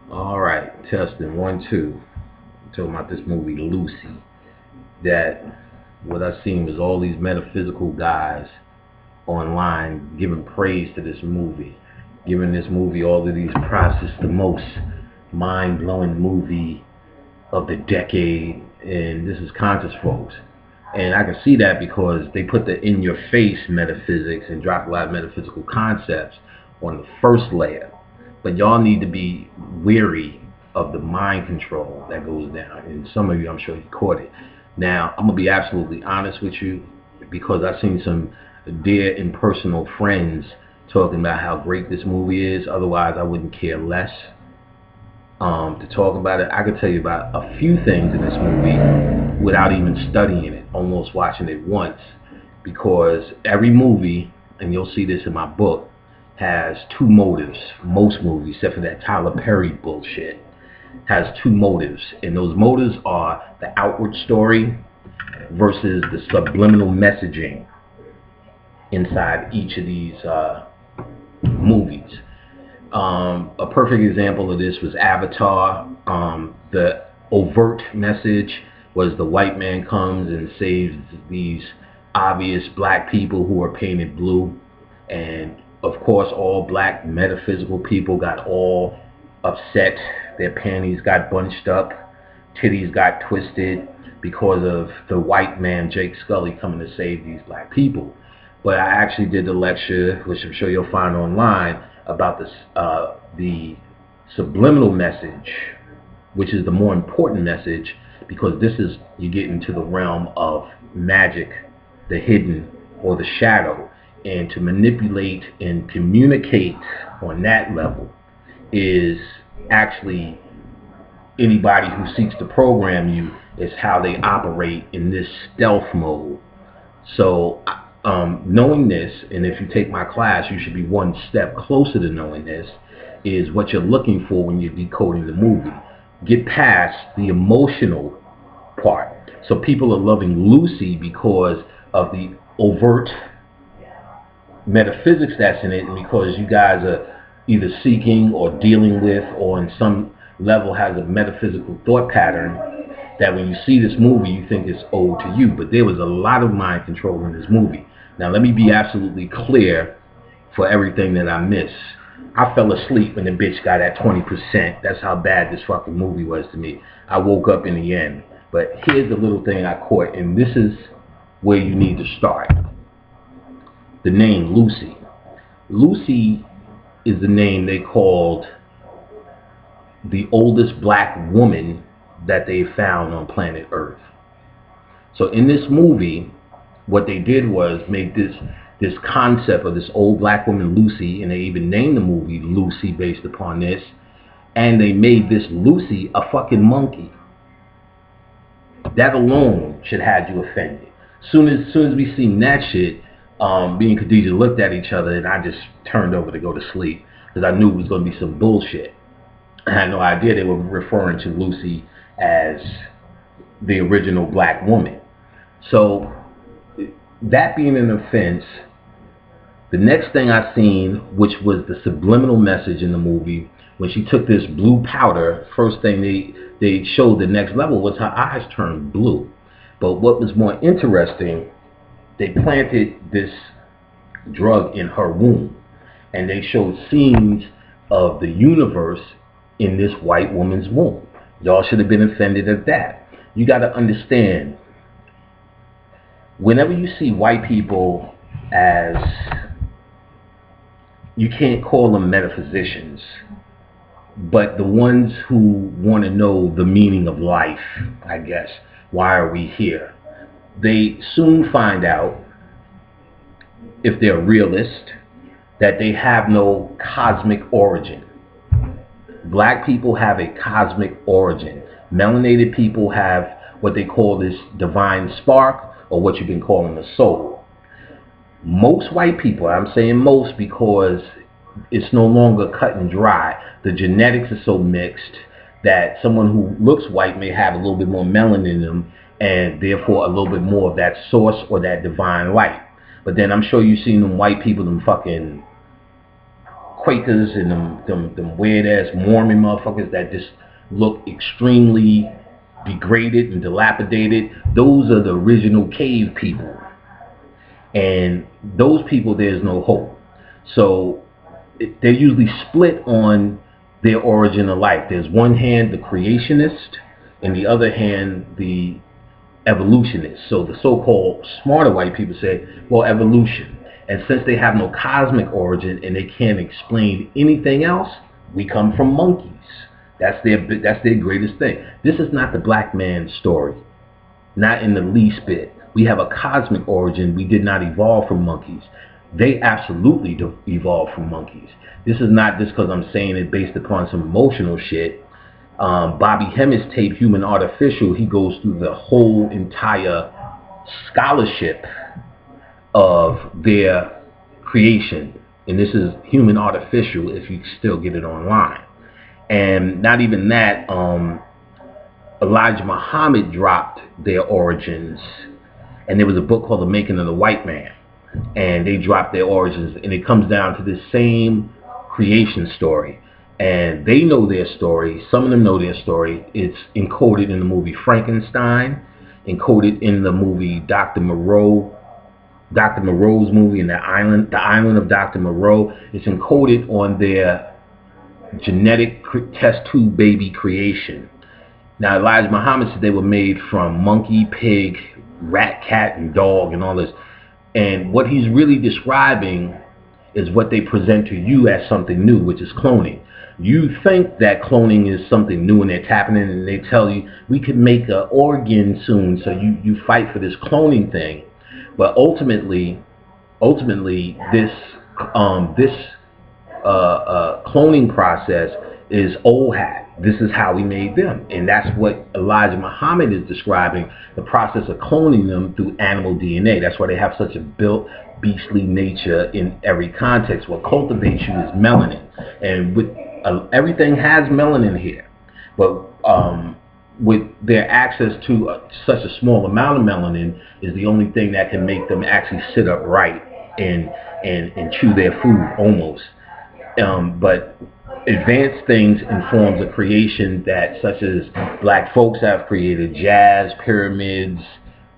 All right, testing 1 2. I'm talking about this movie Lucy. That what I seen was all these metaphysical guys online giving praise to this movie, giving this movie all of these prizes, the most mind-blowing movie of the decade, and this is conscious folks. And I can see that because they put the in-your-face metaphysics and drop a lot of metaphysical concepts on the first layer. But y'all need to be wary of the mind control that goes down. And some of you, I'm sure you caught it. Now, I'm going to be absolutely honest with you because I've seen some dear and personal friends talking about how great this movie is. Otherwise, I wouldn't care less to talk about it. I could tell you about a few things in this movie without even studying it, almost watching it once, because every movie, and you'll see this in my book, has two motives. Most movies, except for that Tyler Perry bullshit, has two motives, and those motives are the outward story versus the subliminal messaging inside each of these movies. A perfect example of this was Avatar. The overt message was the white man comes and saves these obvious black people who are painted blue, and of course all black metaphysical people got all upset. Their panties got bunched up, titties got twisted because of the white man Jake Scully coming to save these black people. But I actually did the lecture, which I'm sure you'll find online, about this, the subliminal message, which is the more important message, because this is, you get into the realm of magic, the hidden or the shadow, and to manipulate and communicate on that level is actually anybody who seeks to program you, is how they operate in this stealth mode. So knowing this, and if you take my class, you should be one step closer to knowing this, is what you're looking for when you're decoding the movie. Get past the emotional part. So people are loving Lucy because of the overt metaphysics that's in it, and because you guys are either seeking or dealing with, or in some level has a metaphysical thought pattern that when you see this movie you think it's owed to you. But there was a lot of mind control in this movie. Now let me be absolutely clear for everything that I miss. I fell asleep when the bitch got at 20%. That's how bad this fucking movie was to me. I woke up in the end. But here's the little thing I caught, and this is where you need to start. The name Lucy. Lucy is the name they called the oldest black woman that they found on planet Earth. So in this movie, what they did was make this concept of this old black woman Lucy, and they even named the movie Lucy based upon this, and they made this Lucy a fucking monkey. That alone should have you offended. Soon as we seen that shit, me and Khadijah looked at each other, and I just turned over to go to sleep because I knew it was going to be some bullshit. I had no idea they were referring to Lucy as the original black woman. So that being an offense, the next thing I seen, which was the subliminal message in the movie, when she took this blue powder, first thing they showed the next level was her eyes turned blue. But what was more interesting, they planted this drug in her womb, and they showed scenes of the universe in this white woman's womb. Y'all should have been offended at that. You got to understand, whenever you see white people as, you can't call them metaphysicians, but the ones who want to know the meaning of life, I guess, why are we here? They soon find out, if they're realist, that they have no cosmic origin. Black people have a cosmic origin. Melanated people have what they call this divine spark, or what you've been calling the soul. Most white people, I'm saying most because it's no longer cut and dry. The genetics are so mixed that someone who looks white may have a little bit more melanin in them, and therefore a little bit more of that source or that divine light. But then I'm sure you've seen them white people, them fucking Quakers and them weird-ass Mormon motherfuckers that just look extremely degraded and dilapidated. Those are the original cave people. And those people, there's no hope. So they're usually split on their origin of life. There's one hand the creationist, and the other hand the evolutionist. So the so-called smarter white people say, well, evolution. And since they have no cosmic origin and they can't explain anything else, we come from monkeys. That's their greatest thing. This is not the black man's story. Not in the least bit. We have a cosmic origin. We did not evolve from monkeys. They absolutely evolved from monkeys. This is not just because I'm saying it based upon some emotional shit. Bobby Hemmitt's tape, Human Artificial, he goes through the whole entire scholarship of their creation. And this is Human Artificial if you still get it online. And not even that, Elijah Muhammad dropped their origins. And there was a book called The Making of the White Man. And they dropped their origins. And it comes down to this same creation story. And they know their story. Some of them know their story. It's encoded in the movie Frankenstein, encoded in the movie Dr. Moreau's movie, in the island of Dr. Moreau. It's encoded on their genetic test tube baby creation. Now, Elijah Muhammad said they were made from monkey, pig, rat, cat, and dog, and all this. And what he's really describing is what they present to you as something new, which is cloning. You think that cloning is something new and they're tapping in and they tell you, we could make an organ soon, so you fight for this cloning thing. But ultimately, this cloning process is old hat. This is how we made them. And that's what Elijah Muhammad is describing, the process of cloning them through animal DNA. That's why they have such a built beastly nature in every context. What cultivates you is melanin. And with everything has melanin here. But with their access to such a small amount of melanin is the only thing that can make them actually sit upright and chew their food almost. But advanced things in forms of creation that, such as black folks have created, jazz, pyramids,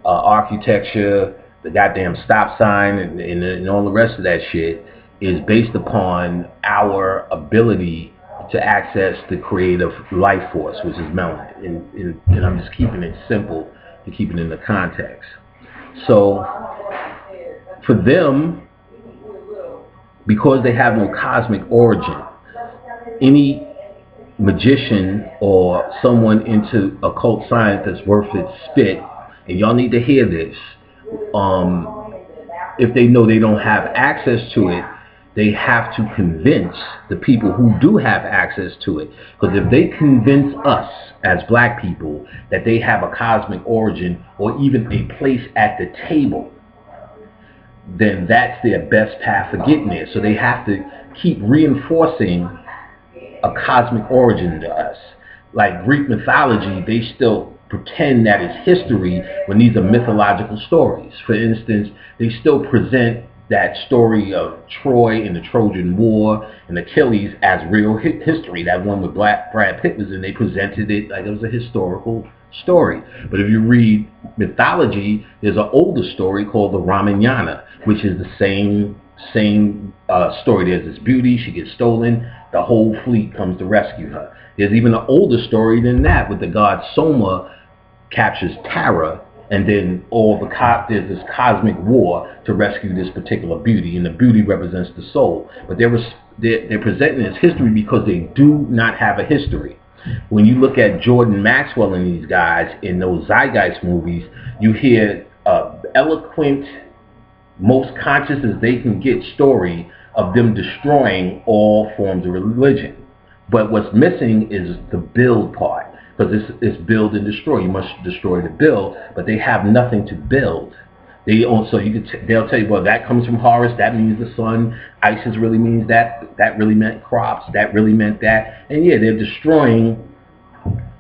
architecture, the goddamn stop sign, and all the rest of that shit, is based upon our ability to access the creative life force, which is melanin. And I'm just keeping it simple to keep it in the context. So for them, because they have no cosmic origin, any magician or someone into occult science that's worth its spit, and y'all need to hear this, if they know they don't have access to it, they have to convince the people who do have access to it. Because if they convince us as black people that they have a cosmic origin or even a place at the table, then that's their best path of getting there. So they have to keep reinforcing a cosmic origin to us. Like Greek mythology, they still pretend that it's history when these are mythological stories. For instance, they still present that story of Troy and the Trojan War and Achilles as real history. That one with Brad Pitt was in, they presented it like it was a historical story. But if you read mythology, there's an older story called the Ramayana, which is the same story. There's this beauty, she gets stolen, the whole fleet comes to rescue her. There's even an older story than that, with the god Soma captures Tara, and then there's this cosmic war to rescue this particular beauty, and the beauty represents the soul. But they're presenting it as history because they do not have a history. When you look at Jordan Maxwell and these guys in those Zeitgeist movies, you hear eloquent, most conscious as they can get story of them destroying all forms of religion. But what's missing is the build part. Because it's build and destroy. You must destroy to build, but they have nothing to build. They'll tell you, well, that comes from Horus, that means the sun. Isis really means that. That really meant crops. That really meant that. And yeah, they're destroying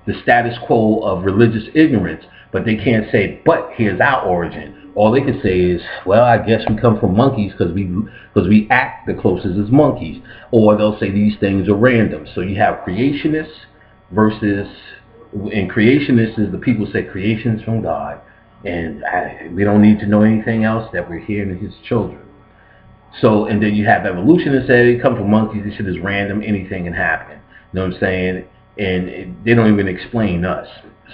the status quo of religious ignorance, but they can't say, but here's our origin. all they could say is, well, I guess we come from monkeys because we act the closest as monkeys. Or they'll say these things are random. So you have creationists versus, and creationists is the people who say creation's from God, and we don't need to know anything else, that we're here in his children. So, and then you have evolutionists say they come from monkeys, this shit is random, anything can happen. You know what I'm saying? And they don't even explain us.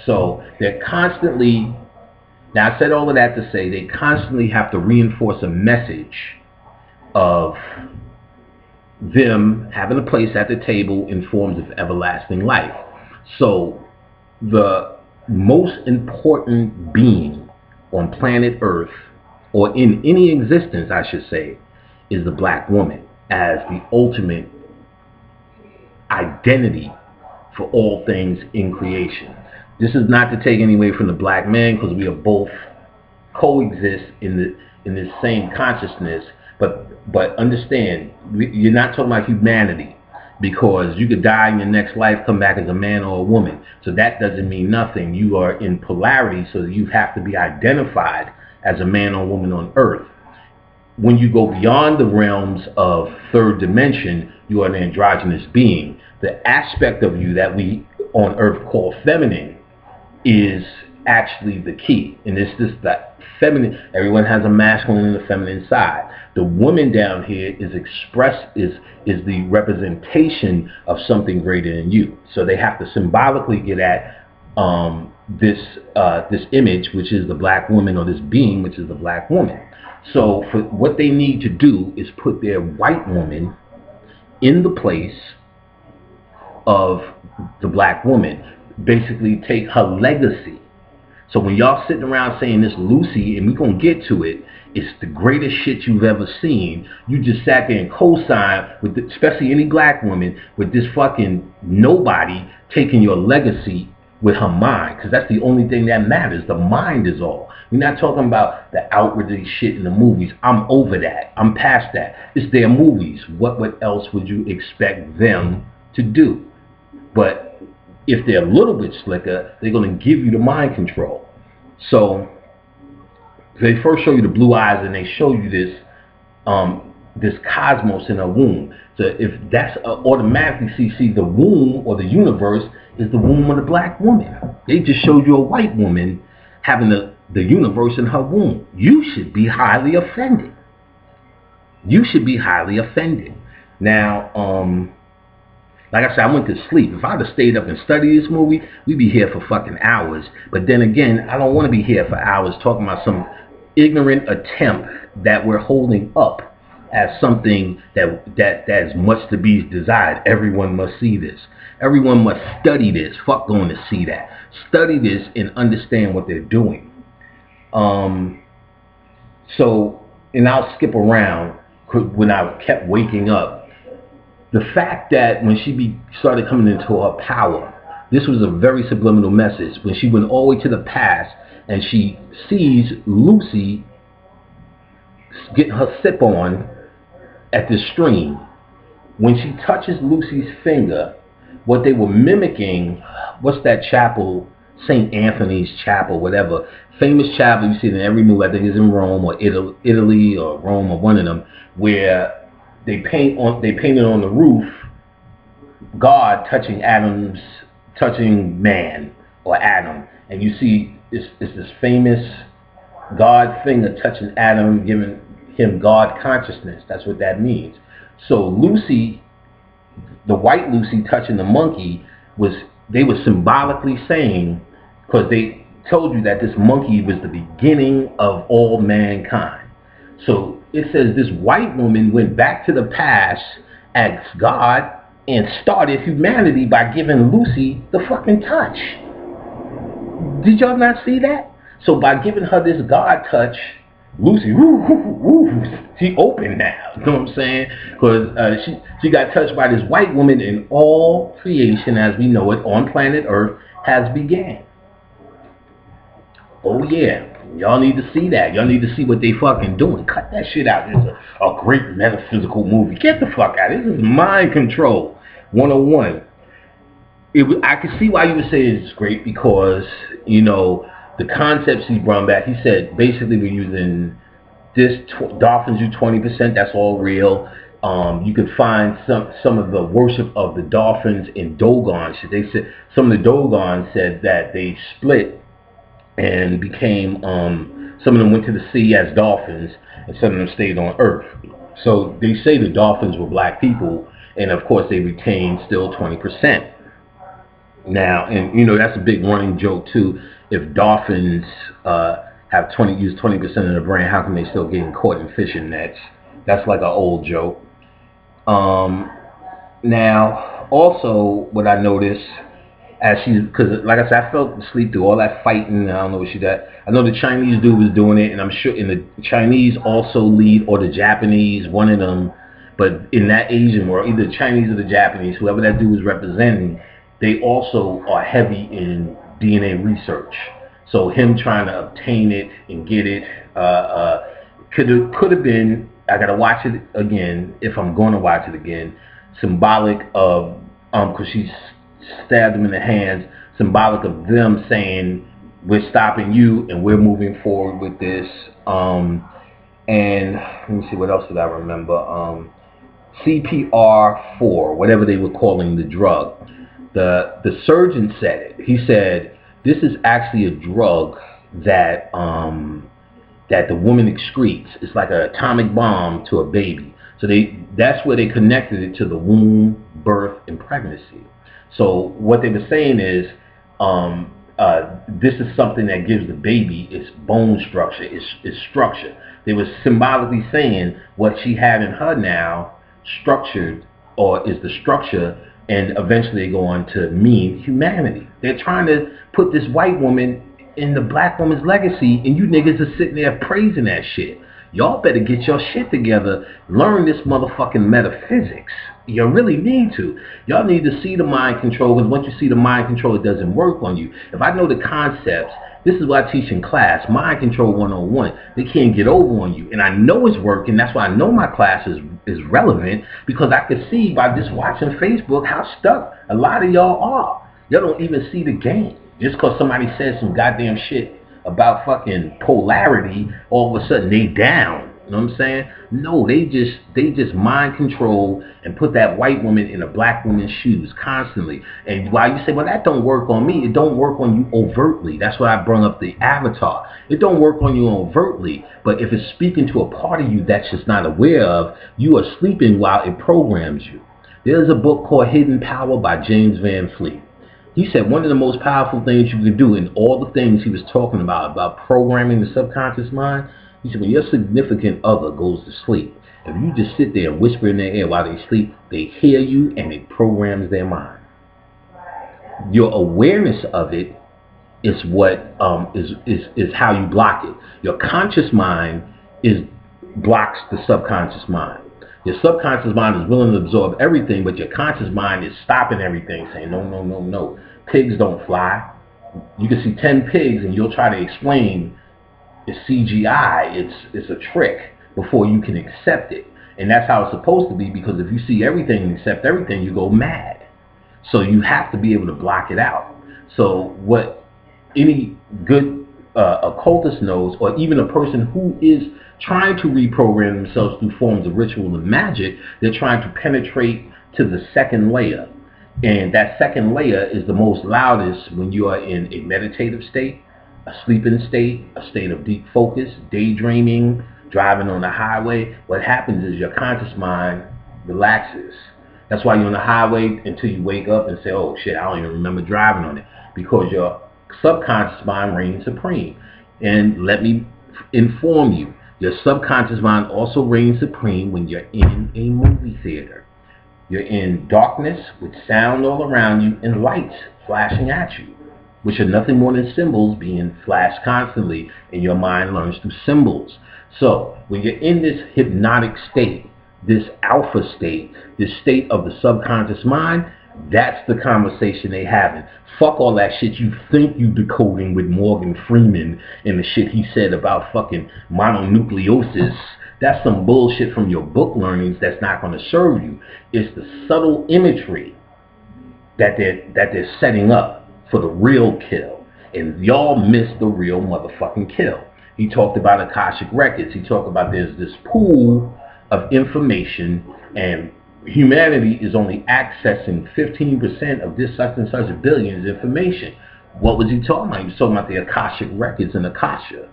So they're constantly, now I said all of that to say they constantly have to reinforce a message of them having a place at the table in forms of everlasting life. So the most important being on planet Earth, or in any existence I should say, is the black woman as the ultimate identity for all things in creation. This is not to take any away from the black man, because we are both coexist in this same consciousness, but understand, you're not talking about humanity, because you could die in your next life, come back as a man or a woman. So that doesn't mean nothing. You are in polarity, so you have to be identified as a man or woman on Earth. When you go beyond the realms of third dimension, you are an androgynous being. The aspect of you that we on Earth call feminine is actually the key. And it's just that feminine, everyone has a masculine and a feminine side. The woman down here is is the representation of something greater than you. So they have to symbolically get at this image, which is the black woman, or this being, which is the black woman. So for what they need to do is put their white woman in the place of the black woman. Basically take her legacy. So when y'all sitting around saying this Lucy, and we're going to get to it, it's the greatest shit you've ever seen. You just sat there and co-signed, with especially any black woman, with this fucking nobody taking your legacy with her mind. Because that's the only thing that matters. The mind is all. We're not talking about the outwardly shit in the movies. I'm over that. I'm past that. It's their movies. What else would you expect them to do? But if they're a little bit slicker, they're going to give you the mind control. So they first show you the blue eyes, and they show you this cosmos in a womb. So if that's automatically see the womb or the universe is the womb of the black woman. They just showed you a white woman having the universe in her womb. You should be highly offended. You should be highly offended. Now, like I said, I went to sleep. If I'd have stayed up and studied this movie, we'd be here for fucking hours. But then again, I don't want to be here for hours talking about some ignorant attempt that we're holding up as something that is much to be desired. Everyone must see this. Everyone must study this. Fuck going to see that. Study this and understand what they're doing. So, and I'll skip around when I kept waking up. The fact that when she started coming into her power, this was a very subliminal message. When she went all the way to the past and she sees Lucy getting her sip on at the stream, when she touches Lucy's finger, what they were mimicking, what's that chapel, St. Anthony's Chapel, whatever, famous chapel you see in every movie, I think it's in Rome or Italy or Rome or one of them, where they painted on the roof God touching man or Adam, and you see it's this famous God finger touching Adam, giving him God consciousness. That's what that means. So Lucy, the white Lucy touching the monkey, they were symbolically saying, because they told you that this monkey was the beginning of all mankind. So it says this white woman went back to the past as God and started humanity by giving Lucy the fucking touch. Did y'all not see that? So by giving her this God touch, Lucy, she open now. You know what I'm saying? Because she got touched by this white woman, and all creation as we know it on planet Earth has began. Oh yeah. Y'all need to see that. Y'all need to see what they fucking doing. Cut that shit out. This is a great metaphysical movie. Get the fuck out. This is mind control 101. I can see why you would say it's great, because, you know, the concepts he brought back, he said basically we're using this, dolphins do 20%, that's all real. You can find some of the worship of the dolphins in Dogon. They said some of the Dogon said that they split and became, some of them went to the sea as dolphins and some of them stayed on Earth. So they say the dolphins were black people, and of course they retained still 20%. Now, and you know, that's a big running joke too. If dolphins use 20% of their brain, how come they still getting caught in fishing nets? That's like an old joke. Now, also what I noticed, because like I said, I fell asleep through all that fighting. I don't know what she did. I know the Chinese dude was doing it, and I'm sure in the Chinese also lead, or the Japanese, one of them. But in that Asian world, either the Chinese or the Japanese, whoever that dude was representing, they also are heavy in DNA research. So him trying to obtain it and get it could have been. I gotta watch it again if I'm going to watch it again. Symbolic of because she stabbed him in the hands. Symbolic of them saying we're stopping you and we're moving forward with this. And let me see, what else did I remember? CPR4, whatever they were calling the drug. The surgeon said it. He said this is actually a drug that that the woman excretes. It's like an atomic bomb to a baby. So that's where they connected it to the womb, birth, and pregnancy. So what they were saying is this is something that gives the baby its bone structure, its structure. They were symbolically saying what she had in her now structured, or is the structure, and eventually they go on to mean humanity. They're trying to put this white woman in the black woman's legacy, and you niggas are sitting there praising that shit. Y'all better get your shit together. Learn this motherfucking metaphysics. You really need to. Y'all need to see the mind control, because once you see the mind control, it doesn't work on you. If I know the concepts, this is what I teach in class, Mind Control 101. They can't get over on you. And I know it's working. That's why I know my class is relevant, because I can see by just watching Facebook how stuck a lot of y'all are. Y'all don't even see the game. Just because somebody says some goddamn shit about fucking polarity, all of a sudden they down. You know what I'm saying? No, they just mind control and put that white woman in a black woman's shoes constantly. And while you say, well, that don't work on me, it don't work on you overtly. That's why I brought up the avatar. It don't work on you overtly, but if it's speaking to a part of you that's just not aware of, you are sleeping while it programs you. There's a book called Hidden Power by James Van Fleet. He said one of the most powerful things you can do, in all the things he was talking about programming the subconscious mind, he said when your significant other goes to sleep, if you just sit there and whisper in their ear while they sleep, they hear you and it programs their mind. Your awareness of it is what is how you block it. Your conscious mind blocks the subconscious mind. Your subconscious mind is willing to absorb everything, but your conscious mind is stopping everything, saying, no, no, no, no. Pigs don't fly. You can see 10 pigs and you'll try to explain it's CGI, it's a trick, before you can accept it. And that's how it's supposed to be, because if you see everything and accept everything, you go mad. So you have to be able to block it out. So what any good occultist knows, or even a person who is trying to reprogram themselves through forms of ritual and magic, they're trying to penetrate to the second layer. And that second layer is the most loudest when you are in a meditative state, a sleeping state, a state of deep focus, daydreaming, driving on the highway. What happens is your conscious mind relaxes. That's why you're on the highway until you wake up and say, oh shit, I don't even remember driving on it, because your subconscious mind reigns supreme. And let me inform you, your subconscious mind also reigns supreme when you're in a movie theater. You're in darkness with sound all around you and lights flashing at you, which are nothing more than symbols being flashed constantly, and your mind learns through symbols. So when you're in this hypnotic state, this alpha state, this state of the subconscious mind, that's the conversation they having. Fuck all that shit you think you decoding with Morgan Freeman and the shit he said about fucking mononucleosis. That's some bullshit from your book learnings that's not going to serve you. It's the subtle imagery that they're setting up for the real kill. And y'all missed the real motherfucking kill. He talked about Akashic Records. He talked about there's this pool of information, and humanity is only accessing 15% of this such and such billions information. What was he talking about? He was talking about the Akashic Records and Akasha.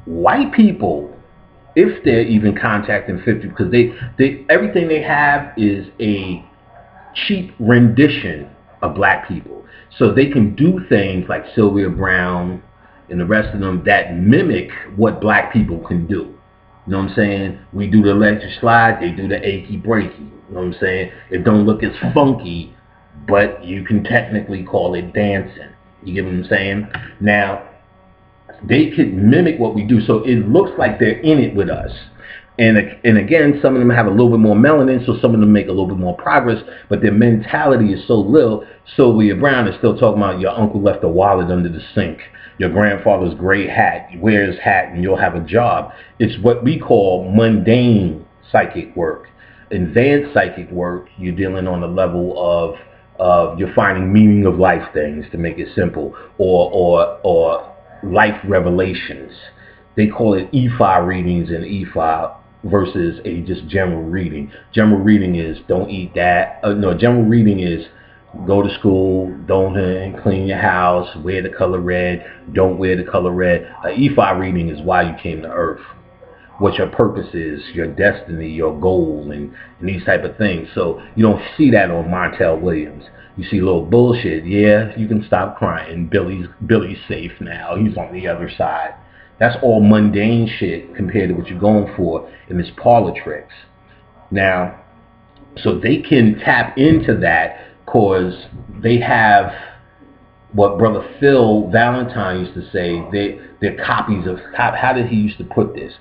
White people, if they're even contacting 50, because they everything they have is a cheap rendition of black people. So they can do things like Sylvia Brown and the rest of them that mimic what black people can do. You know what I'm saying? We do the electric slide, they do the achy breaky. You know what I'm saying? It don't look as funky, but you can technically call it dancing. You get what I'm saying? Now, they could mimic what we do, so it looks like they're in it with us. And again, some of them have a little bit more melanin, so some of them make a little bit more progress, but their mentality is so little. Sylvia Brown is still talking about your uncle left a wallet under the sink, your grandfather's gray hat, wear his hat and you'll have a job. It's what we call mundane psychic work. Advanced psychic work, you're dealing on the level of you're finding meaning of life things, to make it simple, or life revelations. They call it EFI readings and EFI versus a just general reading. General reading is don't eat that. No, general reading is go to school, don't clean your house, wear the color red, don't wear the color red. EFI reading is why you came to Earth, what your purpose is, your destiny, your goal, and these type of things. So you don't see that on Montel Williams. You see a little bullshit. Yeah, you can stop crying. Billy's safe now. He's on the other side. That's all mundane shit compared to what you're going for in this parlor tricks. Now, so they can tap into that because they have what Brother Phil Valentine used to say. They're copies of, how did he used to put this?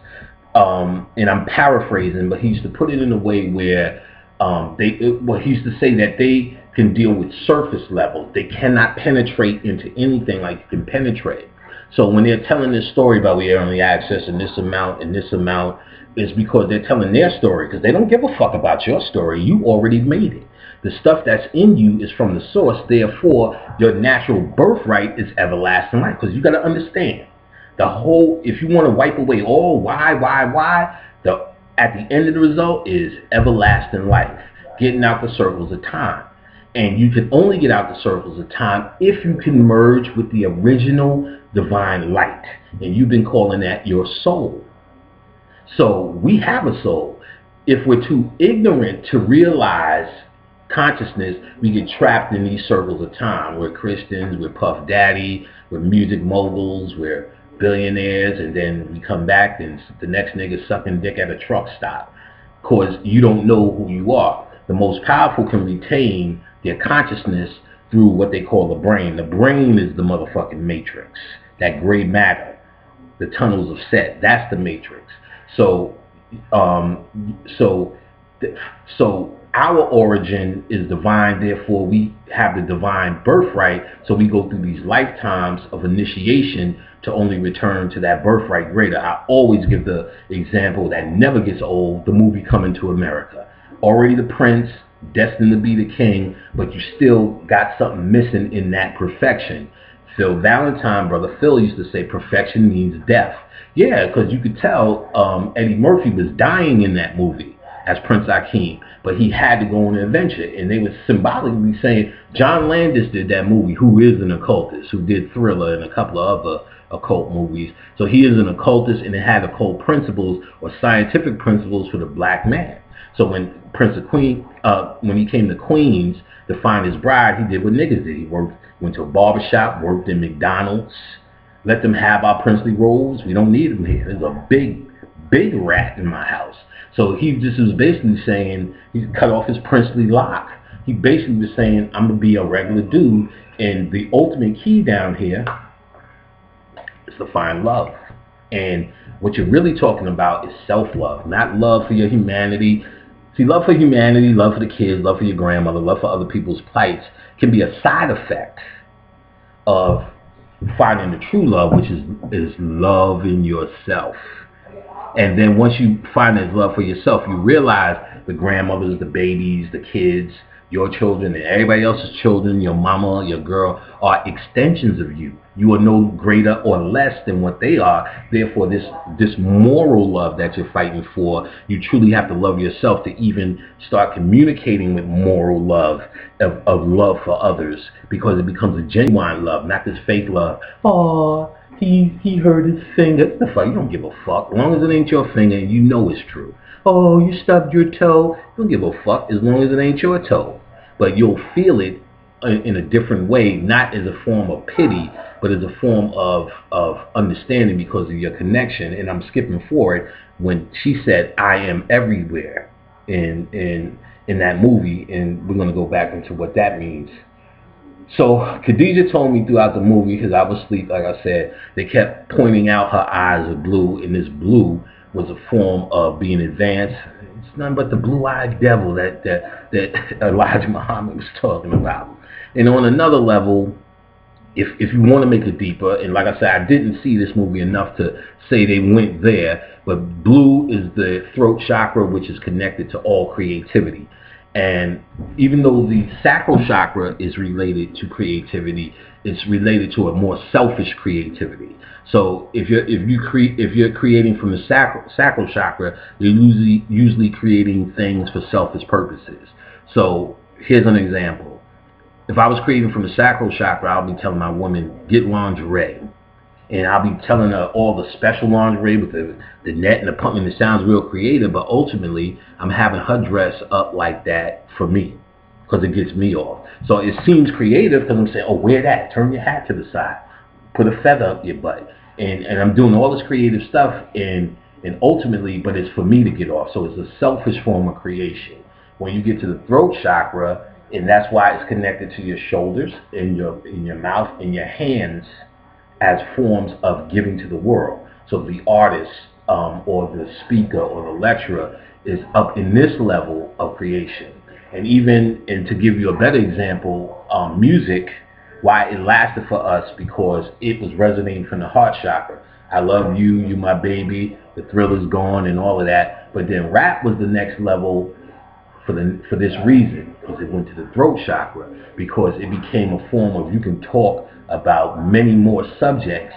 And I'm paraphrasing, but he used to put it in a way where he used to say that they can deal with surface levels. They cannot penetrate into anything like you can penetrate. So when they're telling this story about we are only accessing this amount and this amount, it's because they're telling their story, because they don't give a fuck about your story. You already made it. The stuff that's in you is from the source. Therefore, your natural birthright is everlasting life. Because you got to understand, the whole, if you want to wipe away all why, at the end of the result is everlasting life, getting out the circles of time. And you can only get out the circles of time if you can merge with the original divine light. And you've been calling that your soul. So we have a soul. If we're too ignorant to realize consciousness, we get trapped in these circles of time. We're Christians, we're Puff Daddy, we're music moguls, we're billionaires, and then we come back and the next nigga sucking dick at a truck stop because you don't know who you are. The most powerful can retain their consciousness through what they call the brain. The brain is the motherfucking matrix, that gray matter, the tunnels of Set. That's the matrix. So our origin is divine, therefore we have the divine birthright, so we go through these lifetimes of initiation to only return to that birthright greater. I always give the example that never gets old, the movie Coming to America. Already the prince, destined to be the king, but you still got something missing in that perfection. Phil Valentine, Brother Phil, used to say perfection means death. Yeah, because you could tell Eddie Murphy was dying in that movie as Prince Akeem, but he had to go on an adventure, and they were symbolically saying, John Landis did that movie, who is an occultist, who did Thriller and a couple of other occult movies. So he is an occultist, and it had occult principles or scientific principles for the black man. So when when he came to Queens to find his bride, he did what niggas did. He went to a barbershop, worked in McDonald's, let them have our princely robes. We don't need them here. There's a big rat in my house. So he just was basically saying, he cut off his princely lock. He basically was saying, I'm going to be a regular dude. And the ultimate key down here is to find love. And what you're really talking about is self-love, not love for your humanity. See, love for humanity, love for the kids, love for your grandmother, love for other people's plights can be a side effect of finding the true love, which is love in yourself. And then once you find that love for yourself, you realize the grandmothers, the babies, the kids, Your children and everybody else's children, your mama, your girl, are extensions of you. You are no greater or less than what they are. Therefore, this moral love that you're fighting for, you truly have to love yourself to even start communicating with moral love, of love for others, because it becomes a genuine love, not this fake love. Oh, he hurt his finger. What the fuck? You don't give a fuck. As long as it ain't your finger and you know it's true. Oh, you stubbed your toe. You don't give a fuck as long as it ain't your toe. But you'll feel it in a different way, not as a form of pity, but as a form of understanding because of your connection. And I'm skipping forward when she said, I am everywhere in that movie, and we're going to go back into what that means. So Khadijah told me throughout the movie, because I was asleep, like I said, they kept pointing out her eyes are blue, and this blue was a form of being advanced. It's nothing but the blue-eyed devil that Elijah Muhammad was talking about. And on another level, if you want to make it deeper, and like I said, I didn't see this movie enough to say they went there, but blue is the throat chakra, which is connected to all creativity. And even though the sacral chakra is related to creativity, it's related to a more selfish creativity. So if you're creating from the sacral chakra, you're usually creating things for selfish purposes. So here's an example. If I was creating from the sacral chakra, I'll be telling my woman, get lingerie. And I'll be telling her all the special lingerie with the net and the pump, and it sounds real creative, but ultimately I'm having her dress up like that for me, because it gets me off. So it seems creative because I'm saying, oh, wear that, turn your hat to the side, put a feather up your butt. And I'm doing all this creative stuff, and ultimately, but it's for me to get off. So it's a selfish form of creation. When you get to the throat chakra, and that's why it's connected to your shoulders, in your mouth, and your hands, as forms of giving to the world. So the artist or the speaker or the lecturer is up in this level of creation. And to give you a better example, music, why it lasted for us, because it was resonating from the heart chakra. I love you, you my baby, the thrill is gone, and all of that. But then rap was the next level for this reason, because it went to the throat chakra, because it became a form of, you can talk about many more subjects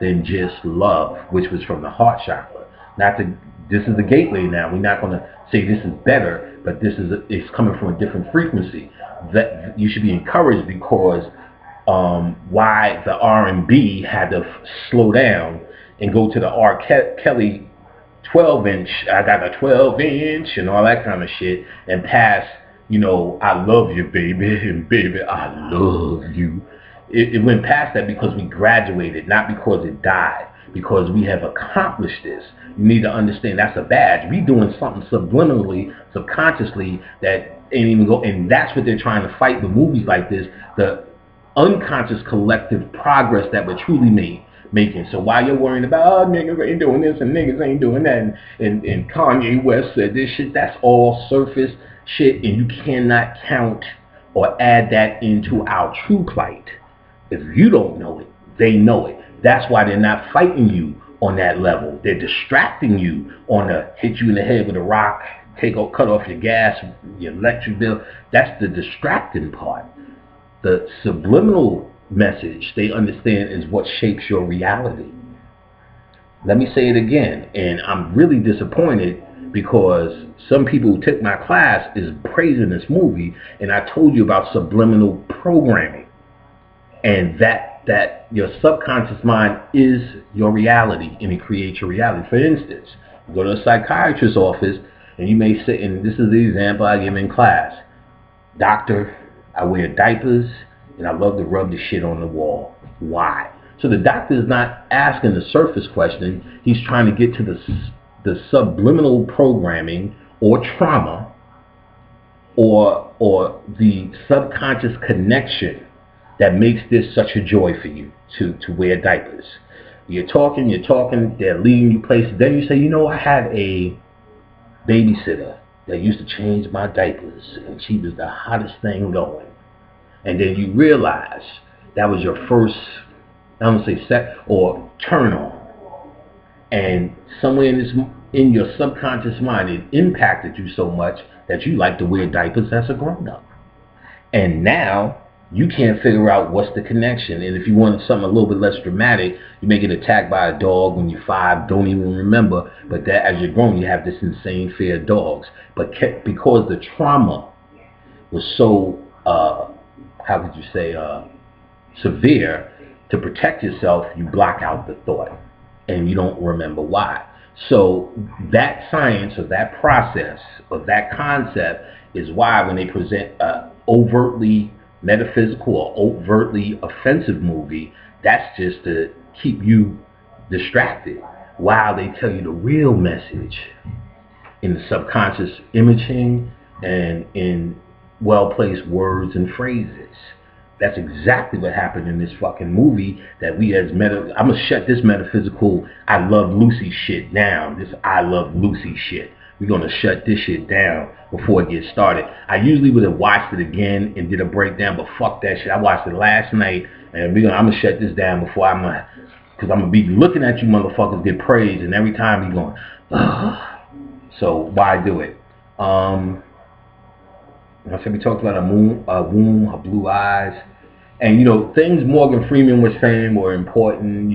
than just love, which was from the heart chakra. This is the gateway now. We're not going to say this is better, but it's coming from a different frequency. That you should be encouraged, because why the R&B had to slow down and go to the R. Kelly 12-inch, I got a 12-inch and all that kind of shit, and pass, I love you, baby, and baby, I love you. It went past that because we graduated, not because it died, because we have accomplished this. You need to understand that's a badge. We doing something subliminally, subconsciously, that ain't even go, and that's what they're trying to fight with movies like this, the unconscious collective progress that we're truly making. So while you're worrying about, niggas ain't doing this and niggas ain't doing that, and Kanye West said this shit, that's all surface shit, and you cannot count or add that into our true plight. If you don't know it, they know it. That's why they're not fighting you on that level. They're distracting you on a hit you in the head with a rock, cut off your gas, your electric bill. That's the distracting part. The subliminal message they understand is what shapes your reality. Let me say it again, and I'm really disappointed because some people who took my class is praising this movie, and I told you about subliminal programming, and that your subconscious mind is your reality, and it creates your reality. For instance, you go to a psychiatrist's office, and you may say, and this is the example I give in class, doctor, I wear diapers, and I love to rub the shit on the wall. Why? So the doctor is not asking the surface question. He's trying to get to the subliminal programming or trauma or the subconscious connection that makes this such a joy for you to wear diapers. You're talking, they're leading you places. Then you say, I had a babysitter that used to change my diapers, and she was the hottest thing going. And then you realize that was your first, I don't say set or turn on. And somewhere in your subconscious mind, it impacted you so much that you like to wear diapers as a grown up. And now you can't figure out what's the connection. And if you want something a little bit less dramatic, you may get attacked by a dog when you're 5, don't even remember. But that as you're grown, you have this insane fear of dogs. But because the trauma was so, how could you say, severe, to protect yourself, you block out the thought. And you don't remember why. So that science or that process or that concept is why when they present overtly metaphysical or overtly offensive movie, that's just to keep you distracted while they tell you the real message in the subconscious imaging and in well-placed words and phrases. That's exactly what happened in this fucking movie that we as I'm gonna shut this metaphysical I love Lucy shit down. This I love Lucy shit. We're gonna shut this shit down before it gets started. I usually would have watched it again and did a breakdown, but fuck that shit. I watched it last night, and I'm gonna shut this down before because I'm gonna be looking at you motherfuckers get praised, and every time you going, ugh. So why do it? I said we talked about a womb, her blue eyes, and things Morgan Freeman was saying were important.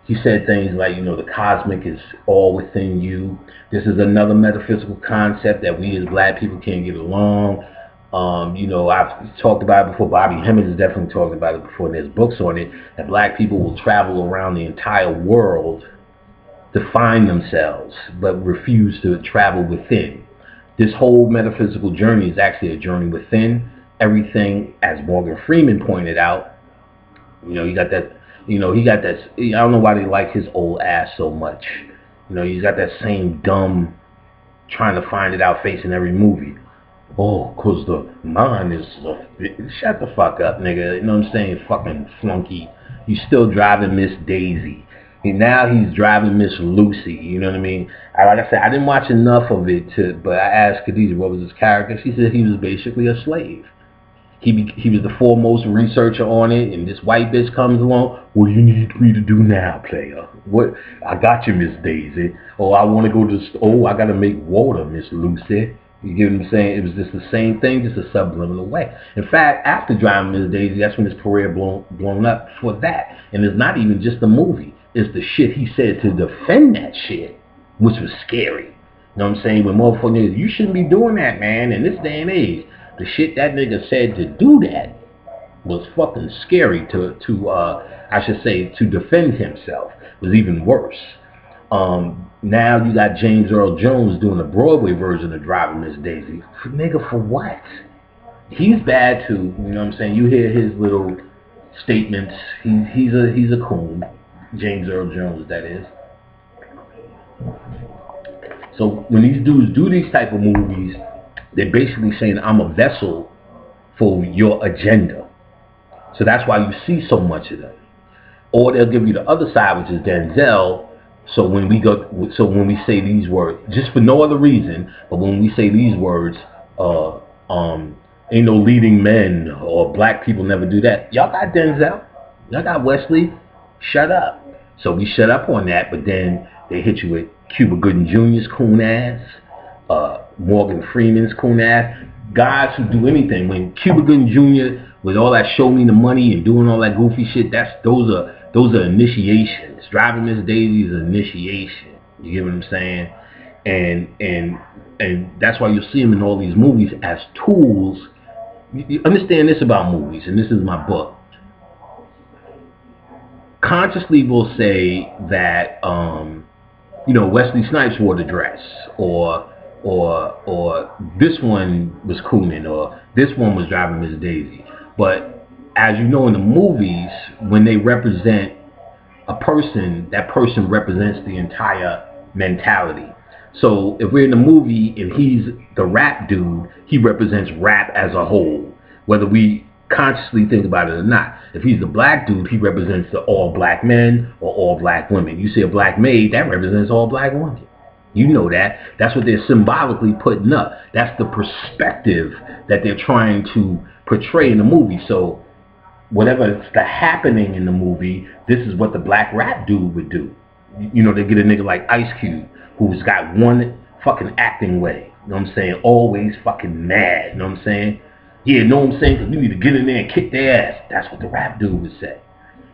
He said things like, the cosmic is all within you. This is another metaphysical concept that we as black people can't get along. I've talked about it before. Bobby Hemmings has definitely talked about it before, and there's books on it, that black people will travel around the entire world to find themselves, but refuse to travel within. This whole metaphysical journey is actually a journey within. Everything, as Morgan Freeman pointed out, you got that. He got that. I don't know why they like his old ass so much. He's got that same dumb, trying to find it out face in every movie. Oh, cause the mind is. Shut the fuck up, nigga. You know what I'm saying? Fucking flunky. You still driving Miss Daisy. Now he's driving Miss Lucy. You know what I mean? Like I said, I didn't watch enough of it but I asked Khadijah what was his character. She said he was basically a slave. He was the foremost researcher on it, and this white bitch comes along. What do you need me to do now, player? What? I got you, Miss Daisy. Oh, I want to go to. I got to make water, Miss Lucy. You get what I'm saying? It was just the same thing, just a subliminal way. In fact, after driving Miss Daisy, that's when his career blown up for that. And it's not even just the movie. It's the shit he said to defend that shit, which was scary. You know what I'm saying? When motherfuckers, you shouldn't be doing that, man, in this day and age. The shit that nigga said to do that was fucking scary to defend himself was even worse. Now you got James Earl Jones doing a Broadway version of Driving Miss Daisy. Nigga, for what? He's bad too. You know what I'm saying? You hear his little statements. He's a coon. James Earl Jones, that is. So when these dudes do these type of movies, they're basically saying, I'm a vessel for your agenda. So that's why you see so much of them. Or they'll give you the other side, which is Denzel. So when we say these words, just for no other reason, but when we say these words, ain't no leading men or black people never do that. Y'all got Denzel. Y'all got Wesley. Shut up. So we shut up on that, but then they hit you with Cuba Gooding Jr.'s coon ass. Morgan Freeman's coon ass, guys who do anything. When Cuba Gooding Jr. with all that show me the money and doing all that goofy shit, those are initiations. Driving Miss Daisy is an initiation. You get what I'm saying? And that's why you'll see them in all these movies as tools. You understand this about movies, and this is my book. Consciously will say that Wesley Snipes wore the dress, or this one was cooning, or this one was driving Miss Daisy. But as you know, in the movies, when they represent a person, that person represents the entire mentality. So if we're in the movie and he's the rap dude, he represents rap as a whole, whether we consciously think about it or not. If he's the black dude, he represents the all black men or all black women. You see a black maid, that represents all black women. You know that. That's what they're symbolically putting up. That's the perspective that they're trying to portray in the movie. So whatever is the happening in the movie, this is what the black rap dude would do. They get a nigga like Ice Cube, who's got one fucking acting way. You know what I'm saying? Always fucking mad. You know what I'm saying? Yeah, know what I'm saying? Because we need to get in there and kick their ass. That's what the rap dude would say.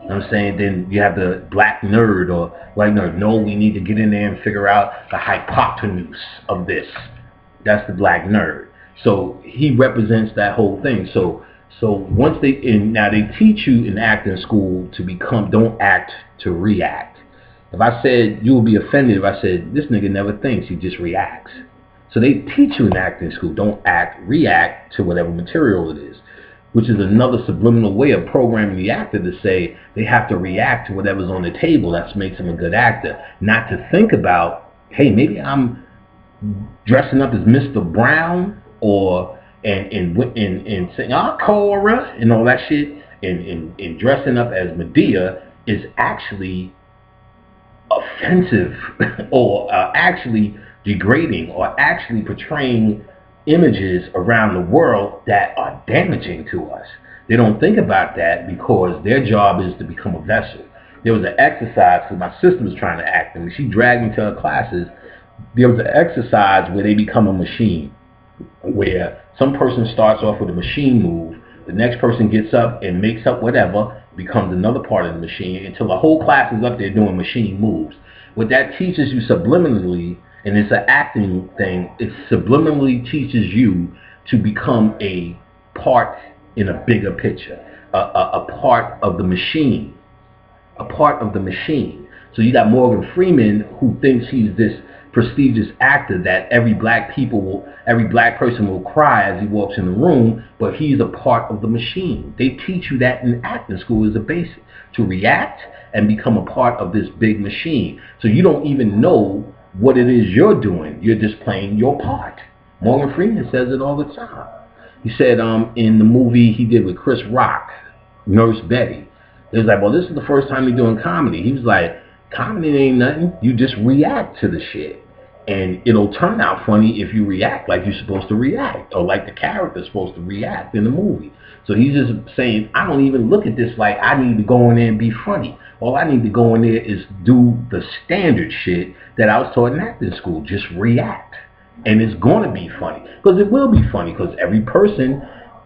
You know what I'm saying? Then you have the black nerd or white nerd. No, we need to get in there and figure out the hypotenuse of this. That's the black nerd. So he represents that whole thing. So once now they teach you in acting school to don't act, to react. If I said, you would be offended if I said, this nigga never thinks, he just reacts. So they teach you in acting school, don't act, react to whatever material it is, which is another subliminal way of programming the actor to say they have to react to whatever's on the table. That makes them a good actor. Not to think about, hey, maybe I'm dressing up as Mr. Brown and saying, oh, Cora, and all that shit, and dressing up as Medea is actually offensive or actually degrading or actually portraying images around the world that are damaging to us. They don't think about that because their job is to become a vessel. There was an exercise, because my sister was trying to act, and she dragged me to her classes. There was an exercise where they become a machine, where some person starts off with a machine move, the next person gets up and makes up whatever, becomes another part of the machine, until the whole class is up there doing machine moves. What that teaches you subliminally, and it's an acting thing, it subliminally teaches you to become a part in a bigger picture, a part of the machine, a part of the machine. So you got Morgan Freeman, who thinks he's this prestigious actor that every black person will cry as he walks in the room, but he's a part of the machine. They teach you that in acting school as a basic, to react and become a part of this big machine. So you don't even know what it is you're doing. You're just playing your part. Morgan Freeman says it all the time. He said in the movie he did with Chris Rock, Nurse Betty, it was like, well, this is the first time you're doing comedy. He was like, comedy ain't nothing. You just react to the shit. And it'll turn out funny if you react like you're supposed to react, or like the character's supposed to react in the movie. So he's just saying, I don't even look at this like I need to go in there and be funny. All I need to go in there is do the standard shit that I was taught in acting school. Just react. And it's going to be funny. Because it will be funny. Because every person,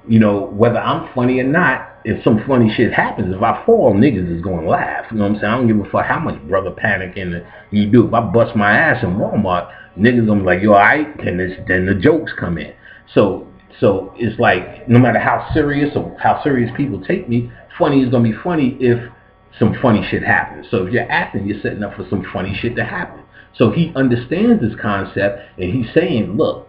you know, whether I'm funny or not, if some funny shit happens, if I fall, niggas is going to laugh. You know what I'm saying? I don't give a fuck how much brother panicking you do. If I bust my ass in Walmart, niggas going to be like, you alright? And then the jokes come in. So it's like, no matter how serious or how serious people take me, funny is going to be funny if some funny shit happens. So if you're acting, you're setting up for some funny shit to happen. So he understands this concept, and he's saying, look,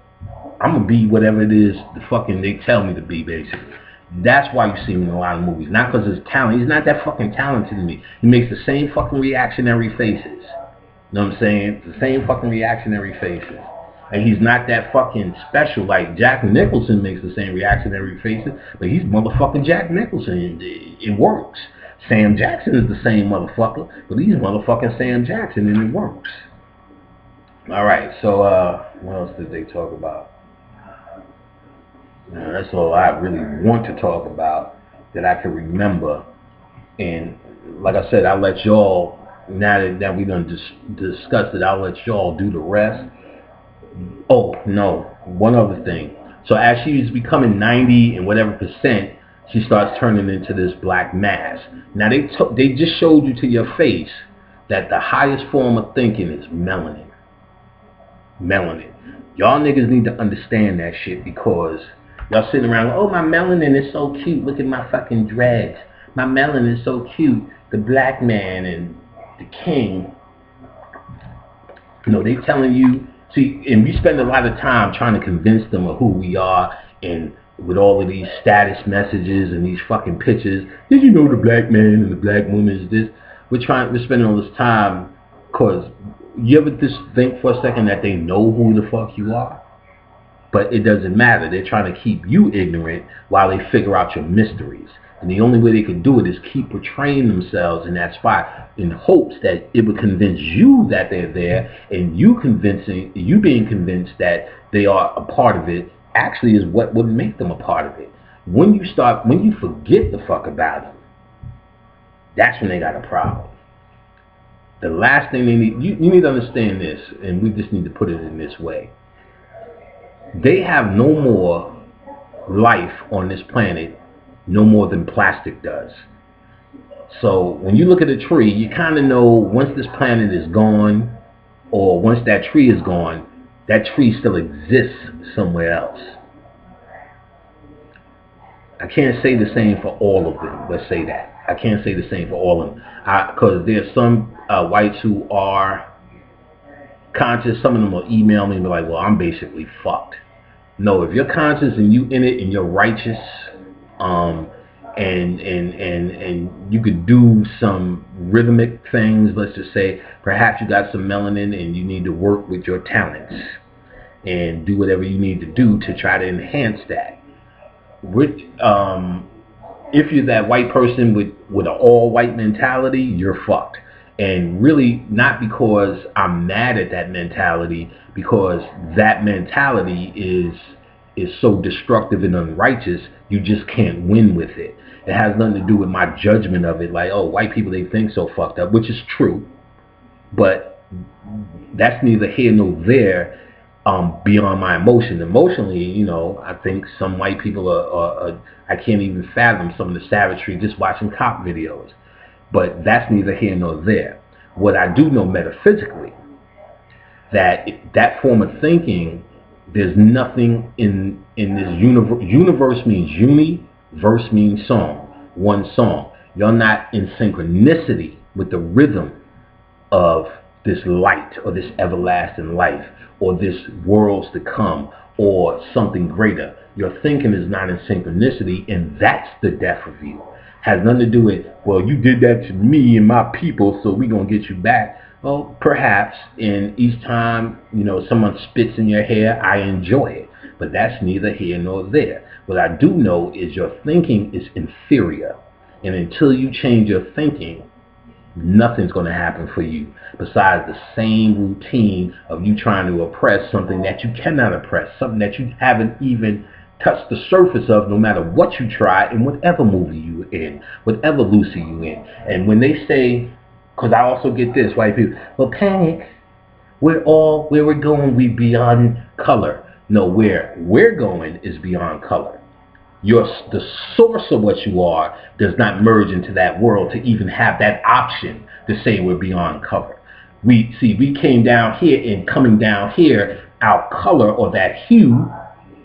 I'm going to be whatever it is the fucking they tell me to be, basically. That's why you see him in a lot of movies. Not because of his talent. He's not that fucking talented to me. He makes the same fucking reactionary faces. You know what I'm saying? The same fucking reactionary faces. And he's not that fucking special. Like Jack Nicholson makes the same reactionary faces, but he's motherfucking Jack Nicholson. It works. Sam Jackson is the same motherfucker, but he's motherfucking Sam Jackson, and it works. Alright, so what else did they talk about? That's all I really want to talk about that I can remember. And like I said, I'll let y'all, now that we done discussed it, I'll let y'all do the rest. Oh, no, one other thing. So as she's becoming 90 and whatever percent, she starts turning into this black mass. Now they just showed you to your face that the highest form of thinking is melanin. Melanin. Y'all niggas need to understand that shit, because y'all sitting around, oh, my melanin is so cute. Look at my fucking dreads. My melanin is so cute. The black man and the king. You know, they telling you, see, and we spend a lot of time trying to convince them of who we are, and with all of these status messages and these fucking pictures. Did you know the black man and the black woman is this? We're spending all this time, because you ever just think for a second that they know who the fuck you are? But it doesn't matter. They're trying to keep you ignorant while they figure out your mysteries. And the only way they can do it is keep portraying themselves in that spot in hopes that it would convince you that they're there, and you being convinced that they are a part of it actually is what would make them a part of it. When you forget the fuck about them, that's when they got a problem. The last thing they need, you need to understand this, and we just need to put it in this way. They have no more life on this planet no more than plastic does. So when you look at a tree, you kind of know once this planet is gone, or once that tree is gone, that tree still exists somewhere else. I can't say the same for all of them. Let's say that. I can't say the same for all of them. Because there's some whites who are conscious. Some of them will email me and be like, well, I'm basically fucked. No, if you're conscious and you in it and you're righteous, and you could do some rhythmic things, let's just say, perhaps you got some melanin and you need to work with your talents and do whatever you need to do to try to enhance that. If you're that white person with an all-white mentality, you're fucked. And really not because I'm mad at that mentality, because that mentality is so destructive and unrighteous, you just can't win with it. It has nothing to do with my judgment of it, like, oh, white people, they think so fucked up, which is true. But that's neither here nor there. Beyond my emotion. Emotionally, you know, I think some white people are I can't even fathom some of the savagery just watching cop videos. But that's neither here nor there. What I do know metaphysically, that form of thinking, there's nothing in this universe. Universe means uni, verse means song, one song. You're not in synchronicity with the rhythm of this light or this everlasting life or this worlds to come or something greater. Your thinking is not in synchronicity, and that's the death of you. Has nothing to do with, well, you did that to me and my people, so we're going to get you back. Well, perhaps, and each time, you know, someone spits in your hair, I enjoy it. But that's neither here nor there. What I do know is your thinking is inferior. And until you change your thinking, nothing's going to happen for you besides the same routine of you trying to oppress something that you cannot oppress, something that you haven't even touched the surface of, no matter what you try in whatever movie you in, whatever Lucy you in. And when they say, because I also get this, white people, well, panic, where we're going, we beyond color. No, where we're going is beyond color. The source of what you are does not merge into that world to even have that option to say we're beyond color. We came down here, and coming down here, our color or that hue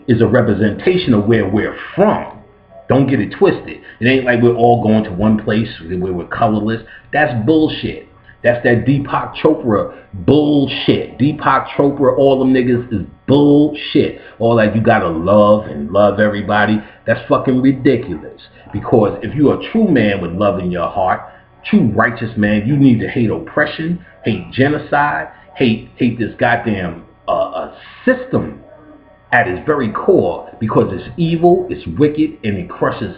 is a representation of where we're from. Don't get it twisted. It ain't like we're all going to one place where we're colorless. That's bullshit. That's that Deepak Chopra bullshit. Deepak Chopra, all them niggas is bullshit. All that you gotta love and love everybody, that's fucking ridiculous. Because if you're a true man with love in your heart, true righteous man, you need to hate oppression, hate genocide, hate this goddamn system at its very core, because it's evil, it's wicked, and it crushes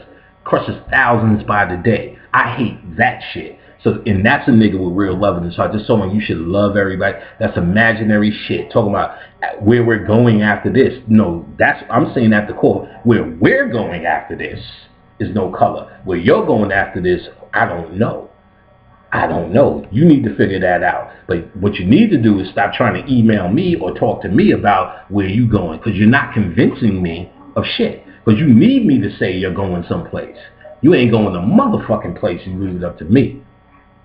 thousands by the day. I hate that shit. So, and that's a nigga with real love in his heart. Just someone you should love everybody. That's imaginary shit. Talking about where we're going after this. No, I'm saying at the core, where we're going after this is no color. Where you're going after this, I don't know. You need to figure that out. But what you need to do is stop trying to email me or talk to me about where you going, because you're not convincing me of shit. Because you need me to say you're going someplace. You ain't going to motherfucking place. You leave it up to me.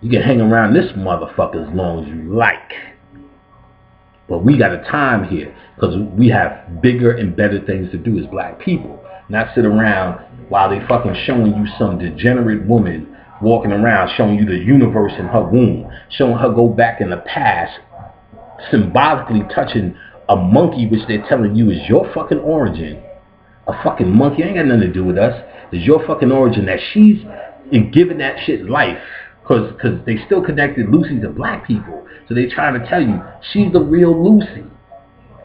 You can hang around this motherfucker as long as you like. But we got a time here, because we have bigger and better things to do as black people. Not sit around while they fucking showing you some degenerate woman walking around showing you the universe in her womb, showing her go back in the past, symbolically touching a monkey which they're telling you is your fucking origin. A fucking monkey ain't got nothing to do with us. It's your fucking origin that she's giving that shit life. Because they still connected Lucy to black people. So they trying to tell you she's the real Lucy.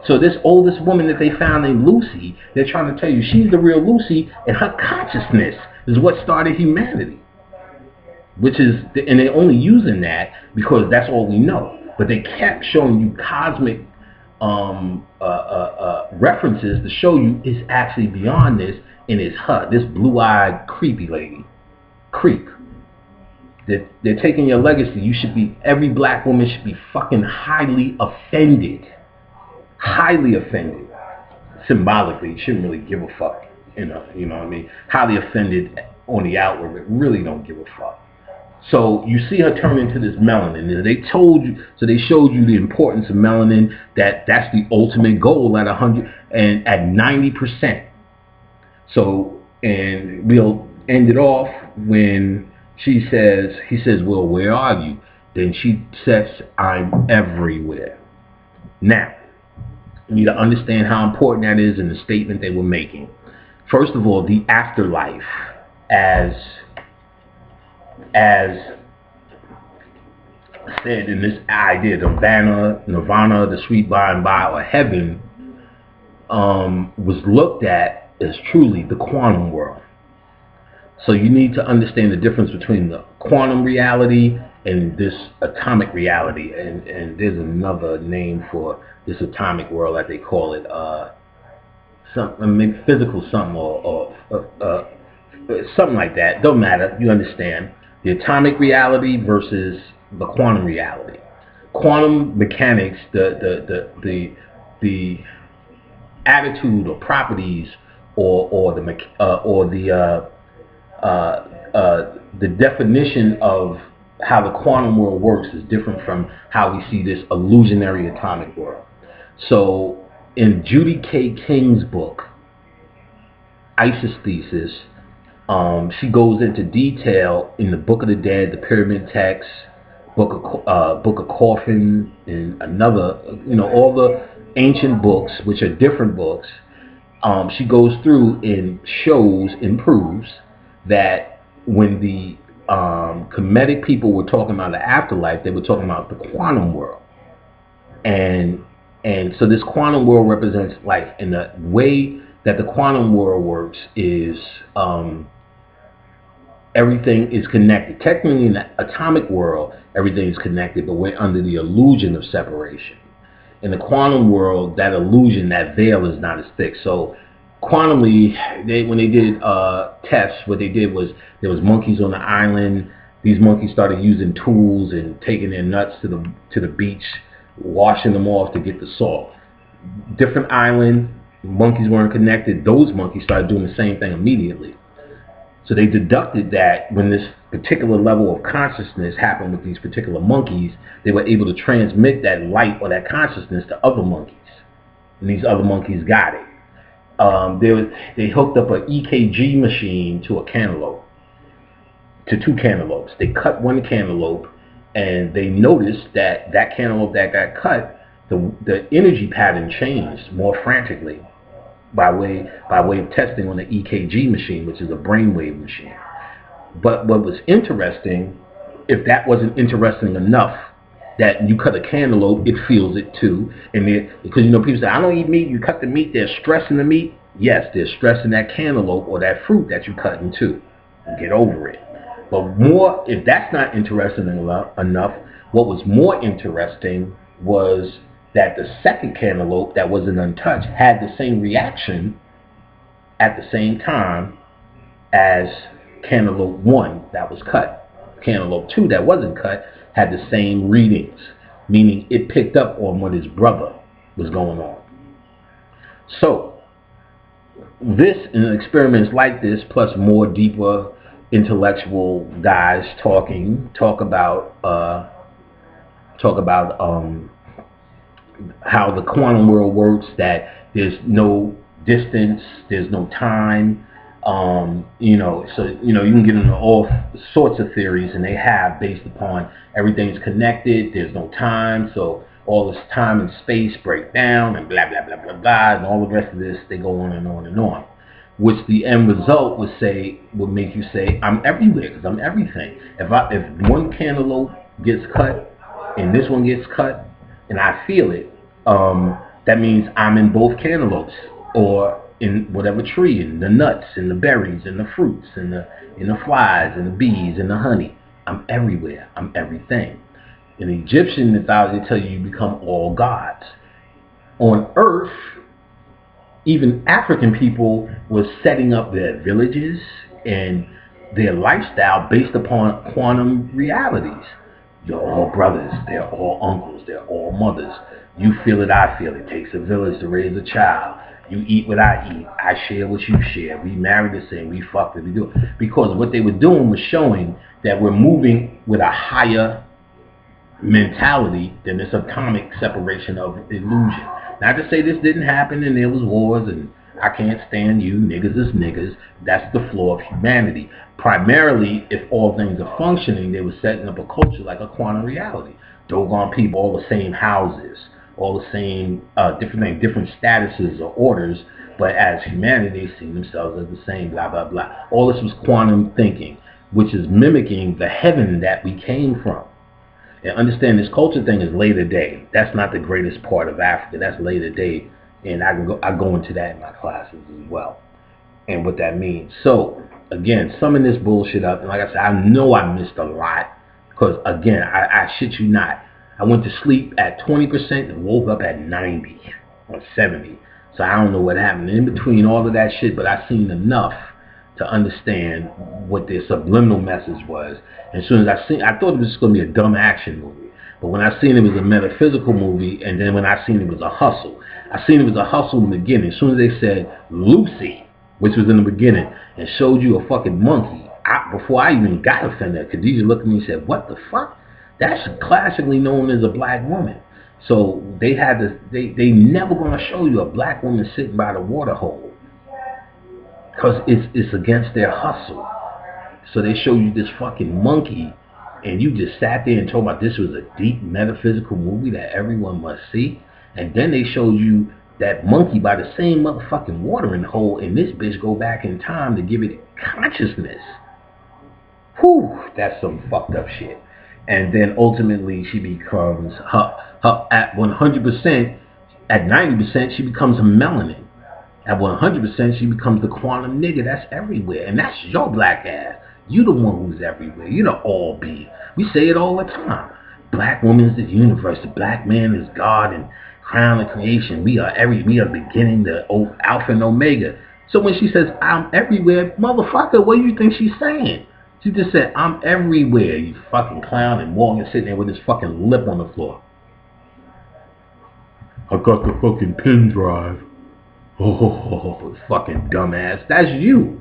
So this oldest woman that they found named Lucy, they're trying to tell you she's the real Lucy, and her consciousness is what started humanity. And they're only using that because that's all we know. But they kept showing you cosmic references to show you it's actually beyond this, and it's her, this blue-eyed creepy lady. Creep. They're taking your legacy. Every black woman should be fucking highly offended. Highly offended. Symbolically, you shouldn't really give a fuck. you know what I mean, highly offended on the outward, but really don't give a fuck. So you see her turn into this melanin. They told you, so they showed you the importance of melanin. That's the ultimate goal at 100 and at 90%. So, and we'll end it off when he says, well, where are you? Then she says, I'm everywhere. Now, you need to understand how important that is in the statement they were making. First of all, the afterlife as said in this idea, the nirvana, the sweet by and by, or heaven, was looked at as truly the quantum world. So you need to understand the difference between the quantum reality and this atomic reality. And there's another name for this atomic world that they call it, maybe physical something or something like that. Don't matter. You understand. The atomic reality versus the quantum reality. Quantum mechanics, the attitude or properties or the definition of how the quantum world works is different from how we see this illusionary atomic world. So in Judy K. King's book, Isis Thesis, she goes into detail in the Book of the Dead, the Pyramid Texts, Book of Coffin, and another, all the ancient books, which are different books. She goes through and shows and proves that when the Kemetic people were talking about the afterlife, they were talking about the quantum world. And so this quantum world represents life. And the way that the quantum world works is everything is connected. Technically, in the atomic world, everything is connected, but we're under the illusion of separation. In the quantum world, that illusion, that veil is not as thick. So quantumly, when they did tests, what they did was there was monkeys on the island. These monkeys started using tools and taking their nuts to the beach, washing them off to get the salt. Different island, monkeys weren't connected. Those monkeys started doing the same thing immediately. So they deducted that when this particular level of consciousness happened with these particular monkeys, they were able to transmit that light or that consciousness to other monkeys. And these other monkeys got it. They hooked up an EKG machine to a cantaloupe, to two cantaloupes. They cut one cantaloupe, and they noticed that cantaloupe that got cut, the energy pattern changed more frantically by way of testing on the EKG machine, which is a brainwave machine. But what was interesting, if that wasn't interesting enough, that you cut a cantaloupe, it feels it too. And because people say, I don't eat meat, you cut the meat, there's stress in the meat. Yes, there's stress in that cantaloupe or that fruit that you cut in two. Get over it. But more, if that's not interesting enough, what was more interesting was that the second cantaloupe that wasn't untouched had the same reaction at the same time as cantaloupe 1 that was cut. Cantaloupe 2 that wasn't cut had the same readings, meaning it picked up on what his brother was going on. So this, and experiments like this, plus more deeper intellectual guys talk about how the quantum world works, that there's no distance, there's no time, so you can get into all sorts of theories, and they have, based upon everything's connected, there's no time, so all this time and space break down, and blah blah blah blah blah, and all the rest of this, they go on and on and on, which the end result would make you say, I'm everywhere, because I'm everything. If one cantaloupe gets cut and this one gets cut and I feel it, that means I'm in both cantaloupes, or in whatever tree, and the nuts and the berries and the fruits and the flies and the bees and the honey. I'm everywhere. I'm everything. In Egyptian mythology, they tell you become all gods. On Earth, even African people were setting up their villages and their lifestyle based upon quantum realities. You're all brothers. They're all uncles. They're all mothers. You feel it, I feel it. It takes a village to raise a child. You eat what I eat. I share what you share. We marry the same. We fuck it. We do it. Because what they were doing was showing that we're moving with a higher mentality than this atomic separation of illusion. Not to say this didn't happen and there was wars and I can't stand you, niggas is niggas. That's the flaw of humanity. Primarily, if all things are functioning, they were setting up a culture like a quantum reality. Doggone people, all the same houses, all the same different things, different statuses or orders, but as humanity, they see themselves as the same, blah, blah, blah. All this was quantum thinking, which is mimicking the heaven that we came from. And understand this culture thing is later day. That's not the greatest part of Africa. That's later day. And I go into that in my classes as well. And what that means. So, again, summing this bullshit up. And like I said, I know I missed a lot. Because, again, I shit you not. I went to sleep at 20% and woke up at 90 or 70. So I don't know what happened in between all of that shit. But I seen enough to understand what their subliminal message was. And as soon as I thought it was just going to be a dumb action movie. But when I seen it was a metaphysical movie, and then when I seen it was a hustle. I seen it was a hustle in the beginning. As soon as they said Lucy, which was in the beginning, and showed you a fucking monkey, before I even got offended, Khadijah looked at me and said, what the fuck? That's classically known as a black woman. So they had to, they never going to show you a black woman sitting by the water hole. Because it's against their hustle. So they show you this fucking monkey, and you just sat there and told about this was a deep metaphysical movie that everyone must see. And then they showed you that monkey by the same motherfucking watering hole, and this bitch go back in time to give it consciousness. Whew, that's some fucked up shit. And then ultimately she becomes her at 100%, at 90% she becomes a melanin. At 100% she becomes the quantum nigga that's everywhere. And that's your black ass. You the one who's everywhere. You the all be. We say it all the time. Black woman is the universe. The black man is God and crown of creation. We are beginning, the alpha and omega. So when she says I'm everywhere, motherfucker, what do you think she's saying? She just said I'm everywhere, you fucking clown. And Morgan sitting there with his fucking lip on the floor. I got the fucking pen drive. Oh, fucking dumbass. That's you.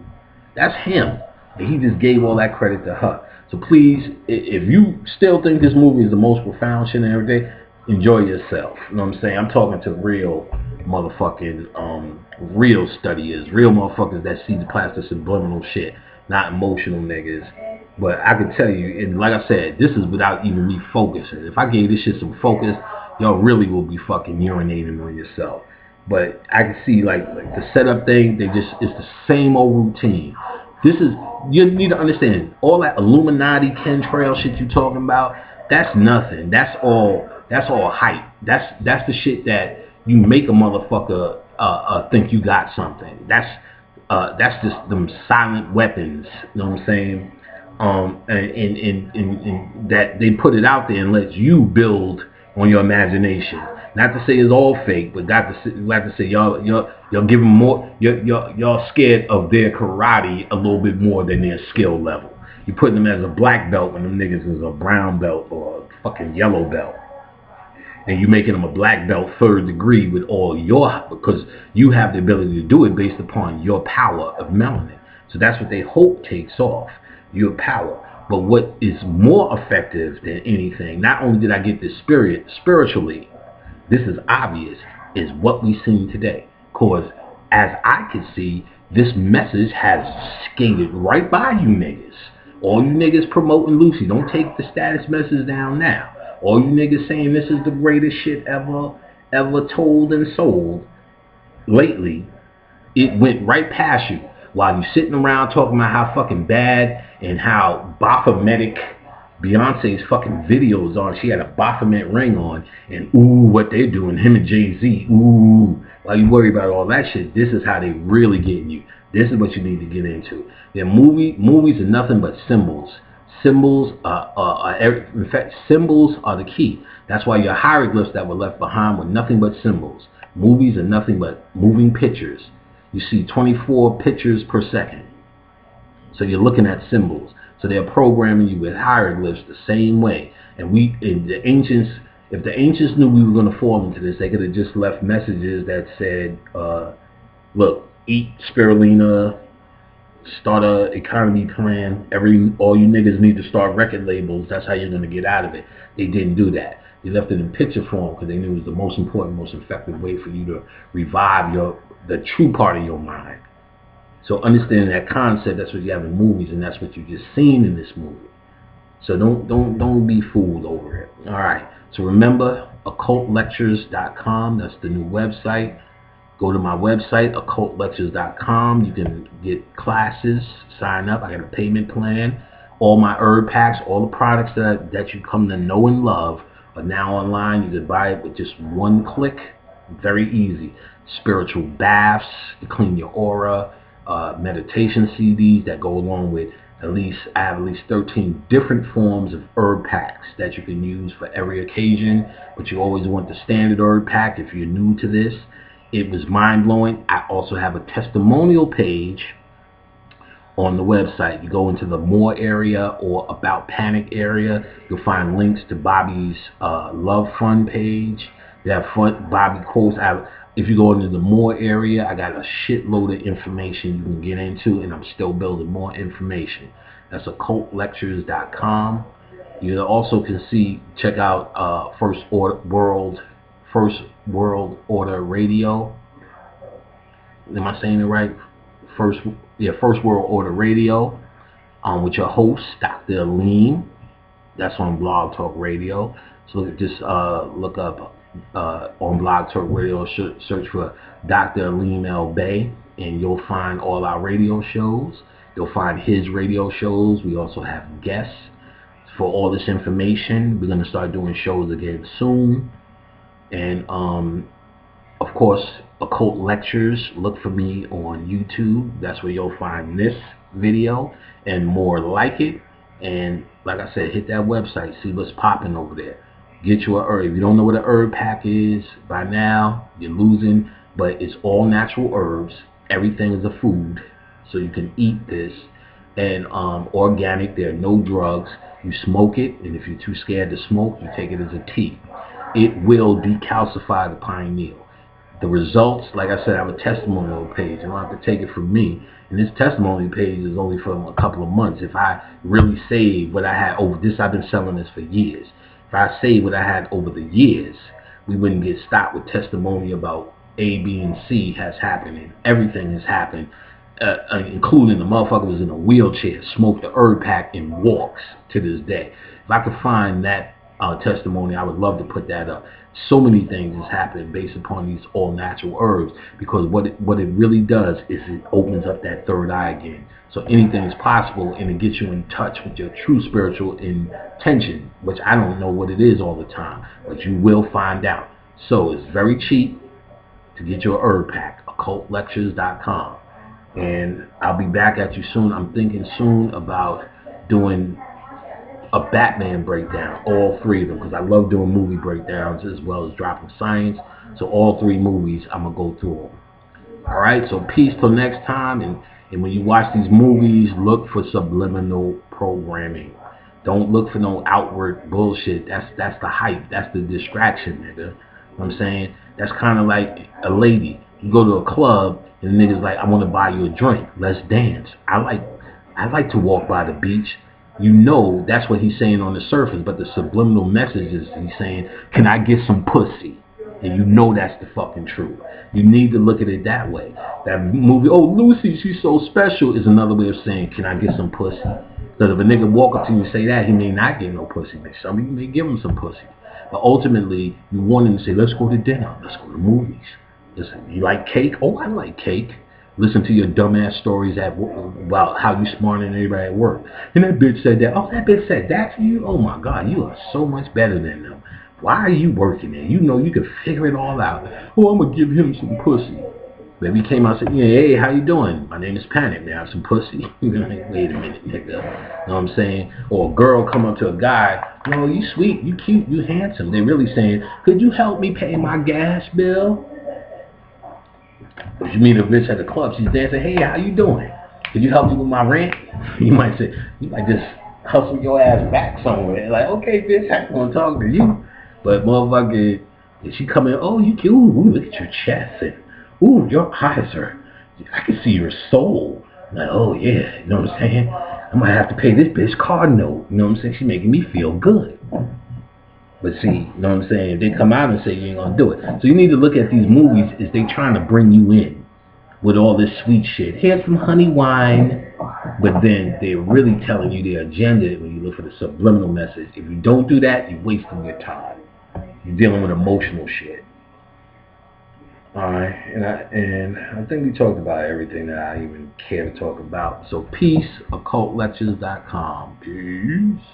That's him. And he just gave all that credit to her. So please, if you still think this movie is the most profound shit in every day, enjoy yourself. You know what I'm saying? I'm talking to real motherfucking, real studiers, real motherfuckers that see the plastic subliminal shit, not emotional niggas. But I can tell you, and like I said, this is without even me focusing. If I gave this shit some focus, y'all really will be fucking urinating on yourself. But I can see like the setup thing, it's the same old routine. You need to understand, all that Illuminati chemtrail shit you talking about, that's nothing. That's all hype. That's the shit that you make a motherfucker think you got something. That's just them silent weapons, you know what I'm saying? And that they put it out there and let you build on your imagination. Not to say it's all fake, but got to say y'all give them more. Y'all scared of their karate a little bit more than their skill level. You put them as a black belt when them niggas is a brown belt or a fucking yellow belt, and you making them a black belt 3rd degree with all because you have the ability to do it based upon your power of melanin. So that's what they hope takes off, your power. But what is more effective than anything, not only did I get this spiritually, this is obvious, is what we've seen today. Because as I can see, this message has skated right by you niggas. All you niggas promoting Lucy, don't take the status message down now. All you niggas saying this is the greatest shit ever told and sold lately, it went right past you. While you sitting around talking about how fucking bad and how Baphometic Beyonce's fucking videos are. She had a Baphomet ring on, and ooh, what they're doing, him and Jay-Z, ooh. While you worry about all that shit, this is how they really getting you. This is what you need to get into. Their movies are nothing but symbols. Symbols in fact, symbols are the key. That's why your hieroglyphs that were left behind were nothing but symbols. Movies are nothing but moving pictures. You see 24 pictures per second. So you're looking at symbols. So they're programming you with hieroglyphs the same way. And if the ancients knew we were going to fall into this, they could have just left messages that said, Look, eat spirulina, start a economy plan. All you niggas need to start record labels. That's how you're gonna get out of it. They didn't do that. They left it in picture form because they knew it was the most important, most effective way for you to revive the true part of your mind. So understanding that concept, that's what you have in movies, and that's what you just seen in this movie. So don't be fooled over it. All right. So remember, occultlectures.com. That's the new website. Go to my website, occultlectures.com. You can get classes, sign up. I got a payment plan. All my herb packs, all the products that you come to know and love are now online. You can buy it with just one click. Very easy. Spiritual baths to clean your aura, meditation CDs that go along with I have at least 13 different forms of herb packs that you can use for every occasion, but you always want the standard herb pack if you're new to this. It was mind-blowing. I also have a testimonial page on the website. You go into the More area or About Panic area, you'll find links to Bobby's Love Fund page. They have Bobby quotes. If you go into the More area, I got a shitload of information you can get into, and I'm still building more information. That's occultlectures.com. You also can check out First World Radio. Am I saying it right? First World Order Radio, with your host, Dr. Aleem. That's on Blog Talk Radio. So just look up on Blog Talk Radio, search for Dr. Aleem L. Bay, and you'll find all our radio shows. You'll find his radio shows. We also have guests. For all this information, we're going to start doing shows again soon. And of course, Occult Lectures. Look for me on YouTube. That's where you'll find this video and more like it. And like I said, hit that website, see what's popping over there. Get you a herb. If you don't know what an herb pack is by now, you're losing. But it's all natural herbs. Everything is a food, so you can eat this. And organic. There are no drugs. You smoke it, and if you're too scared to smoke, you take it as a tea. It will decalcify the pineal. The results, like I said, I have a testimonial page. You don't have to take it from me. And this testimonial page is only from a couple of months. If I really save what I had over this, I've been selling this for years. If I save what I had over the years, we wouldn't get stopped with testimony about A, B, and C has happened, and everything has happened, including the motherfucker was in a wheelchair, smoked the herb pack, and walks to this day. If I could find that testimony, I would love to put that up. So many things has happened based upon these all natural herbs, because what it really does is it opens up that third eye again. So anything is possible, and it gets you in touch with your true spiritual intention, which I don't know what it is all the time, but you will find out. So it's very cheap to get your herb pack, occultlectures.com. And I'll be back at you soon. I'm thinking soon about doing a Batman breakdown, all three of them, because I love doing movie breakdowns as well as dropping science. So all three movies, I'm going to go through them. All right, so peace till next time. And when you watch these movies, look for subliminal programming. Don't look for no outward bullshit. That's the hype. That's the distraction, nigga. You know what I'm saying? That's kind of like a lady. You go to a club, and the nigga's like, I want to buy you a drink. Let's dance. I like to walk by the beach. You know that's what he's saying on the surface, but the subliminal message is he's saying, can I get some pussy? And you know that's the fucking truth. You need to look at it that way. That movie, oh, Lucy, she's so special, is another way of saying, can I get some pussy? Because if a nigga walk up to you and say that, he may not get no pussy. Some of you may give him some pussy. But ultimately, you want him to say, let's go to dinner. Let's go to movies. Listen, you like cake? Oh, I like cake. Listen to your dumbass stories about how you smarter than everybody at work. And that bitch said that. Oh, that bitch said that to you? Oh, my God, you are so much better than them. Why are you working there? You know you can figure it all out. Oh, I'm going to give him some pussy. Baby came out and said, yeah, hey, how you doing? My name is Panic. May I have some pussy? Wait a minute, nigga. You know what I'm saying? Or a girl come up to a guy, no, you sweet, you cute, you handsome. They're really saying, could you help me pay my gas bill? If you meet a bitch at the club, she's dancing, hey, how you doing? Could you help me with my rent? You might say, you might just hustle your ass back somewhere. Like, okay, bitch, I'm going to talk to you. But motherfucker, if she come in, oh, you cute, ooh, look at your chest, and ooh, your eyes are I can see your soul. I'm like, oh yeah, you know what I'm saying? I might have to pay this bitch card note. You know what I'm saying? She's making me feel good. But see, you know what I'm saying? If they come out and say you ain't gonna do it. So you need to look at these movies as they trying to bring you in with all this sweet shit. Here's some honey wine. But then they're really telling you their agenda when you look for the subliminal message. If you don't do that, you're wasting your time. You're dealing with emotional shit. Alright, and I think we talked about everything that I even care to talk about. So peace, occultlectures.com. Peace.